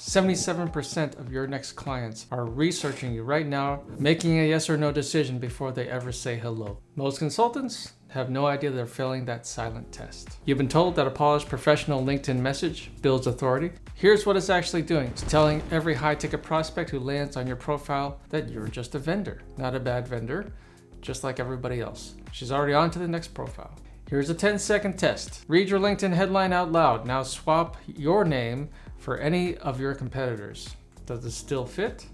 77% of your next clients are researching you right now, making a yes or no decision before they ever say hello. Most consultants have no idea they're failing that silent test. You've been told that a polished professional LinkedIn message builds authority. Here's what it's actually doing. It's telling every high-ticket prospect who lands on your profile that you're just a vendor, not a bad vendor, just like everybody else. She's already on to the next profile. Here's a 10-second test. Read your LinkedIn headline out loud. Now swap your name for any of your competitors. Does it still fit?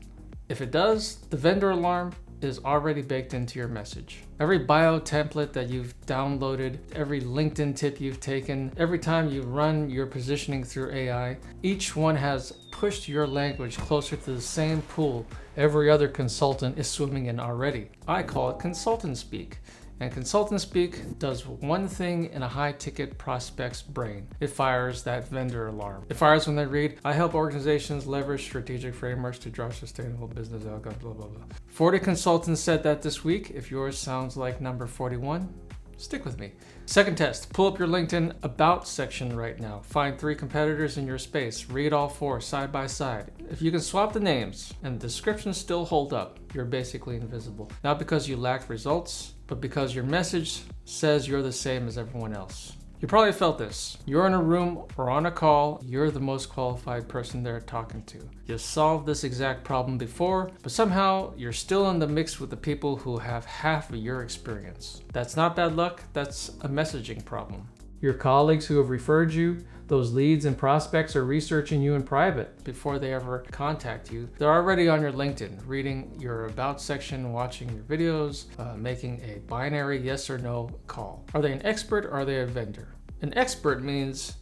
If it does, the vendor alarm is already baked into your message. Every bio template that you've downloaded, every LinkedIn tip you've taken, every time you run your positioning through AI, each one has pushed your language closer to the same pool every other consultant is swimming in already. I call it consultant speak. And consultant speak does one thing in a high-ticket prospect's brain. It fires that vendor alarm. It fires when they read, I help organizations leverage strategic frameworks to drive sustainable business outcomes, blah, blah, blah. 40 consultants said that this week. If yours sounds like number 41, stick with me. Second test, pull up your LinkedIn About section right now. Find 3 competitors in your space. Read all 4 side by side. If you can swap the names and the descriptions still hold up, you're basically invisible. Not because you lack results, but because your message says you're the same as everyone else. You probably felt this. You're in a room or on a call, you're the most qualified person they're talking to. You solved this exact problem before, but somehow you're still in the mix with the people who have half of your experience. That's not bad luck, that's a messaging problem. Your colleagues who have referred you, those leads and prospects are researching you in private before they ever contact you. They're already on your LinkedIn, reading your About section, watching your videos, making a binary yes or no call. Are they an expert or are they a vendor? An expert means,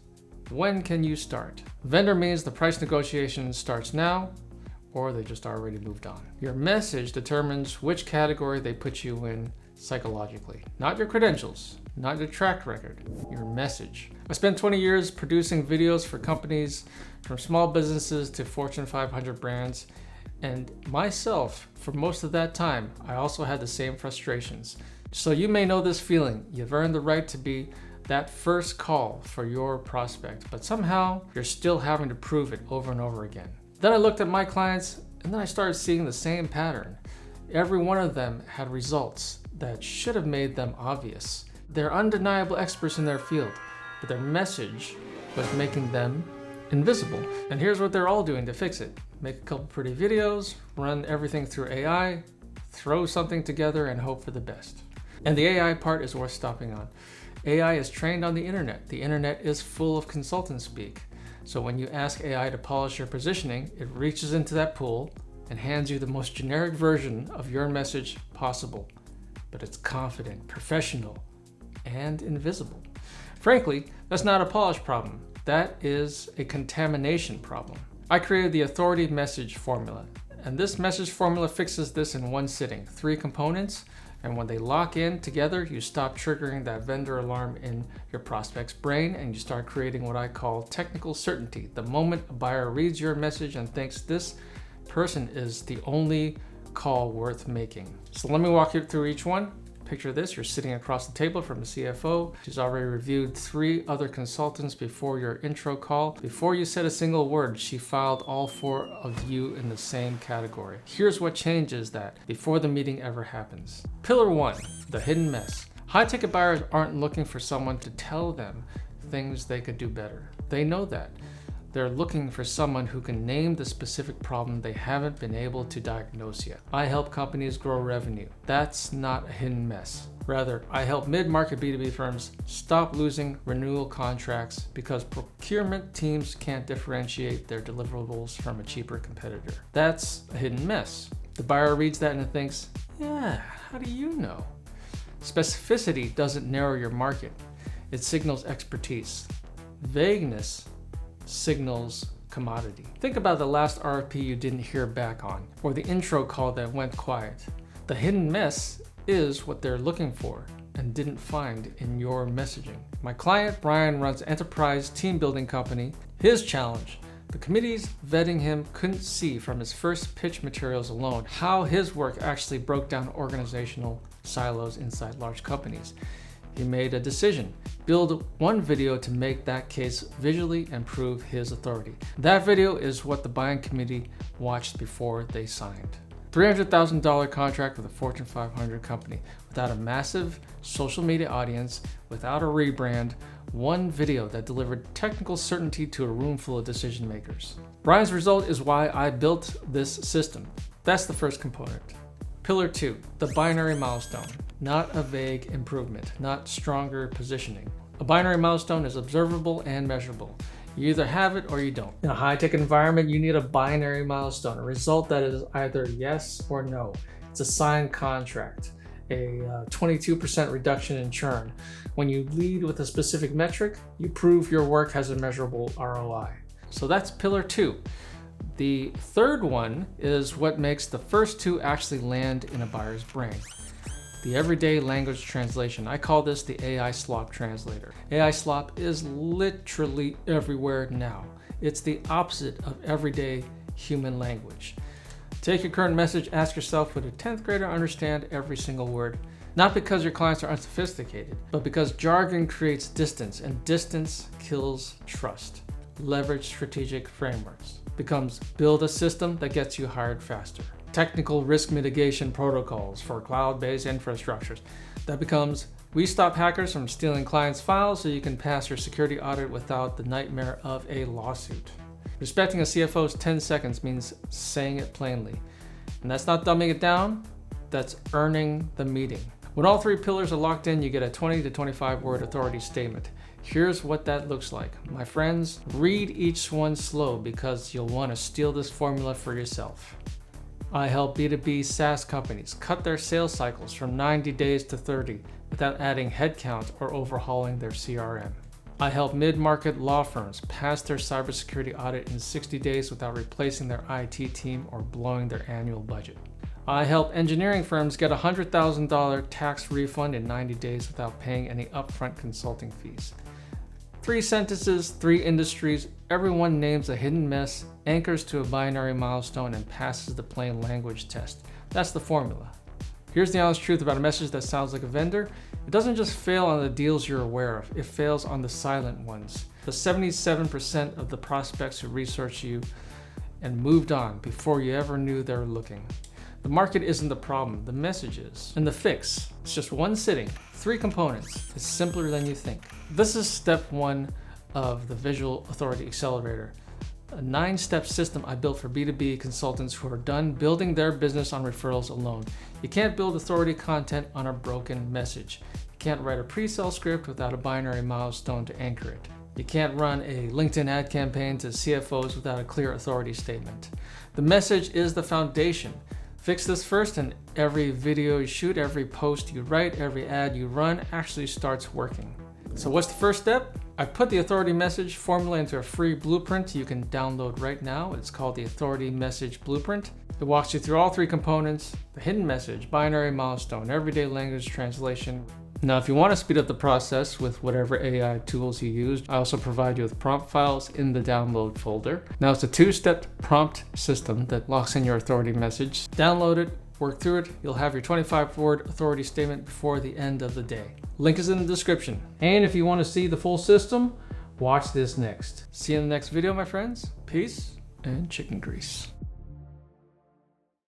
when can you start? Vendor means the price negotiation starts now, or they just already moved on. Your message determines which category they put you in psychologically. Not your credentials, not your track record, your message. I spent 20 years producing videos for companies from small businesses to Fortune 500 brands. And myself, for most of that time, I also had the same frustrations. So you may know this feeling. You've earned the right to be that first call for your prospect, but somehow you're still having to prove it over and over again. Then I looked at my clients and then I started seeing the same pattern. Every one of them had results that should have made them obvious. They're undeniable experts in their field, but their message was making them invisible. And here's what they're all doing to fix it. Make a couple pretty videos, run everything through AI, throw something together and hope for the best. And the AI part is worth stopping on. AI is trained on the internet. The internet is full of consultant speak. So when you ask AI to polish your positioning, it reaches into that pool and hands you the most generic version of your message possible. But it's confident, professional, and invisible. Frankly, that's not a polish problem. That is a contamination problem. I created the authority message formula, and this message formula fixes this in one sitting. 3 components, and when they lock in together, you stop triggering that vendor alarm in your prospect's brain, and you start creating what I call technical certainty. The moment a buyer reads your message and thinks this person is the only call worth making. So let me walk you through each one. Picture this, you're sitting across the table from a CFO. She's already reviewed 3 other consultants before your intro call. Before you said a single word, she filed all 4 of you in the same category. Here's what changes that before the meeting ever happens. Pillar 1, the hidden mess. High-ticket buyers aren't looking for someone to tell them things they could do better. They know that. They're looking for someone who can name the specific problem they haven't been able to diagnose yet. I help companies grow revenue. That's not a hidden mess. Rather, I help mid-market B2B firms stop losing renewal contracts because procurement teams can't differentiate their deliverables from a cheaper competitor. That's a hidden mess. The buyer reads that and thinks, yeah, how do you know? Specificity doesn't narrow your market. It signals expertise. Vagueness signals commodity. Think about the last RFP you didn't hear back on, or the intro call that went quiet. The hidden mess is what they're looking for and didn't find in your messaging. My client, Brian, runs enterprise team building company. His challenge, the committees vetting him couldn't see from his first pitch materials alone how his work actually broke down organizational silos inside large companies. He made a decision. Build one video to make that case visually and prove his authority. That video is what the buying committee watched before they signed. $300,000 contract with a Fortune 500 company without a massive social media audience, without a rebrand, one video that delivered technical certainty to a room full of decision makers. Brian's result is why I built this system. That's the first component. Pillar 2, the binary milestone. Not a vague improvement, not stronger positioning. A binary milestone is observable and measurable. You either have it or you don't. In a high-tech environment, you need a binary milestone, a result that is either yes or no. It's a signed contract, a 22% reduction in churn. When you lead with a specific metric, you prove your work has a measurable ROI. So that's pillar 2. The third one is what makes the first two actually land in a buyer's brain. The everyday language translation. I call this the AI Slop translator. AI Slop is literally everywhere now. It's the opposite of everyday human language. Take your current message, ask yourself, would a 10th grader understand every single word? Not because your clients are unsophisticated, but because jargon creates distance, and distance kills trust. Leverage strategic frameworks. Becomes build a system that gets you hired faster. Technical risk mitigation protocols for cloud-based infrastructures. That becomes, we stop hackers from stealing clients' files so you can pass your security audit without the nightmare of a lawsuit. Respecting a CFO's 10 seconds means saying it plainly. And that's not dumbing it down, that's earning the meeting. When all three pillars are locked in, you get a 20 to 25 word authority statement. Here's what that looks like. My friends, read each one slow because you'll want to steal this formula for yourself. I help B2B SaaS companies cut their sales cycles from 90 days to 30 without adding headcount or overhauling their CRM. I help mid-market law firms pass their cybersecurity audit in 60 days without replacing their IT team or blowing their annual budget. I help engineering firms get a $100,000 tax refund in 90 days without paying any upfront consulting fees. 3 sentences, 3 industries, everyone names a hidden mess, anchors to a binary milestone, and passes the plain language test. That's the formula. Here's the honest truth about a message that sounds like a vendor. It doesn't just fail on the deals you're aware of, it fails on the silent ones. The 77% of the prospects who researched you and moved on before you ever knew they were looking. The market isn't the problem, the message is. And the fix, it's just one sitting, 3 components. It's simpler than you think. This is step 1 of the Visual Authority Accelerator, a 9-step system I built for B2B consultants who are done building their business on referrals alone. You can't build authority content on a broken message. You can't write a pre-sale script without a binary milestone to anchor it. You can't run a LinkedIn ad campaign to CFOs without a clear authority statement. The message is the foundation. Fix this first and every video you shoot, every post you write, every ad you run actually starts working. So what's the first step? I put the authority message formula into a free blueprint you can download right now. It's called the Authority Message Blueprint. It walks you through all 3 components: the hidden message, binary milestone, everyday language translation. Now, if you want to speed up the process with whatever AI tools you use, I also provide you with prompt files in the download folder. Now, it's a 2-step prompt system that locks in your authority message. Download it, work through it. You'll have your 25-word authority statement before the end of the day. Link is in the description. And if you want to see the full system, watch this next. See you in the next video, my friends. Peace and chicken grease.